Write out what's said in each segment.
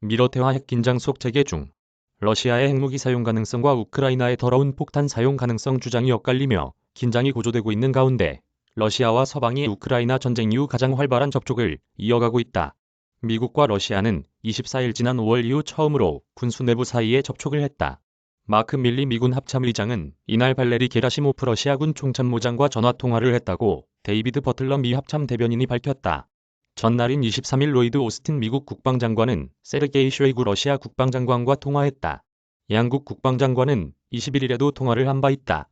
미러 대화 핵 긴장 속 재개 중. 러시아의 핵무기 사용 가능성과 우크라이나의 더러운 폭탄 사용 가능성 주장이 엇갈리며 긴장이 고조되고 있는 가운데 러시아와 서방이 우크라이나 전쟁 이후 가장 활발한 접촉을 이어가고 있다. 미국과 러시아는 24일 지난 5월 이후 처음으로 군수 내부 사이에 접촉을 했다. 마크 밀리 미군 합참의장은 이날 발레리 게라시모프 러시아군 총참모장과 전화통화를 했다고 데이비드 버틀러 미 합참 대변인이 밝혔다. 전날인 23일 로이드 오스틴 미국 국방장관은 세르게이 쇼이구 러시아 국방장관과 통화했다. 양국 국방장관은 21일에도 통화를 한 바 있다.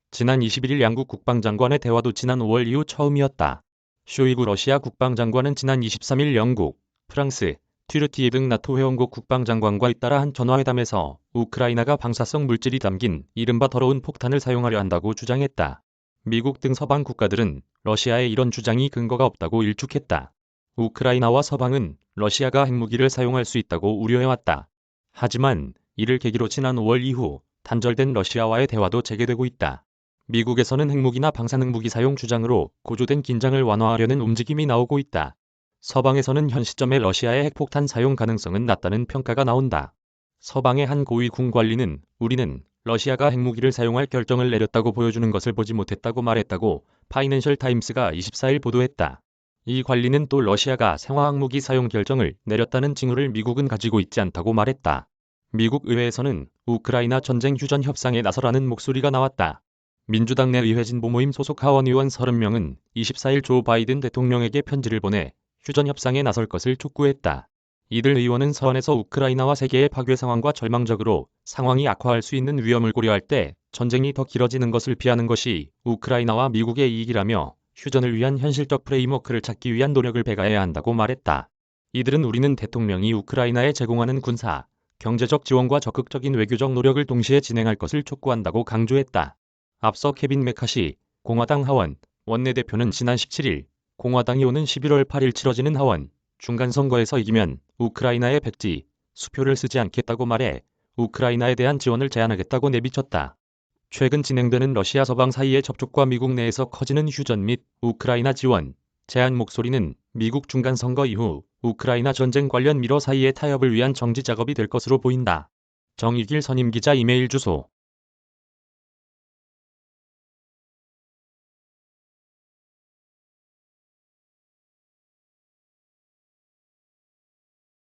지난 21일 양국 국방장관의 대화도 지난 5월 이후 처음이었다. 쇼이구 러시아 국방장관은 지난 23일 영국, 프랑스, 튀르키예 등 나토 회원국 국방장관과 잇따라 한 전화회담에서 우크라이나가 방사성 물질이 담긴 이른바 더러운 폭탄을 사용하려 한다고 주장했다. 미국 등 서방 국가들은 러시아의 이런 주장이 근거가 없다고 일축했다. 우크라이나와 서방은 러시아가 핵무기를 사용할 수 있다고 우려해왔다. 하지만 이를 계기로 지난 5월 이후 단절된 러시아와의 대화도 재개되고 있다. 미국에서는 핵무기나 방사능 무기 사용 주장으로 고조된 긴장을 완화하려는 움직임이 나오고 있다. 서방에서는 현 시점에 러시아의 핵폭탄 사용 가능성은 낮다는 평가가 나온다. 서방의 한 고위 군 관리는 우리는 러시아가 핵무기를 사용할 결정을 내렸다고 보여주는 것을 보지 못했다고 말했다고 파이낸셜 타임스가 24일 보도했다. 이 관리는 또 러시아가 생화학무기 사용 결정을 내렸다는 징후를 미국은 가지고 있지 않다고 말했다. 미국 의회에서는 우크라이나 전쟁 휴전 협상에 나서라는 목소리가 나왔다. 민주당 내 의회 진보 모임 소속 하원 의원 30명은 24일 조 바이든 대통령에게 편지를 보내 휴전 협상에 나설 것을 촉구했다. 이들 의원은 서한에서 우크라이나와 세계의 파괴 상황과 절망적으로 상황이 악화할 수 있는 위험을 고려할 때 전쟁이 더 길어지는 것을 피하는 것이 우크라이나와 미국의 이익이라며 휴전을 위한 현실적 프레임워크를 찾기 위한 노력을 배가해야 한다고 말했다. 이들은 우리는 대통령이 우크라이나에 제공하는 군사, 경제적 지원과 적극적인 외교적 노력을 동시에 진행할 것을 촉구한다고 강조했다. 앞서 케빈 메카시 공화당 하원 원내대표는 지난 17일 공화당이 오는 11월 8일 치러지는 하원 중간선거에서 이기면 우크라이나에 백지, 수표를 쓰지 않겠다고 말해 우크라이나에 대한 지원을 제한하겠다고 내비쳤다. 최근 진행되는 러시아 서방 사이의 접촉과 미국 내에서 커지는 휴전 및 우크라이나 지원, 제한 목소리는 미국 중간선거 이후 우크라이나 전쟁 관련 미러 사이의 타협을 위한 정지 작업이 될 것으로 보인다. 정익일 선임기자 이메일 주소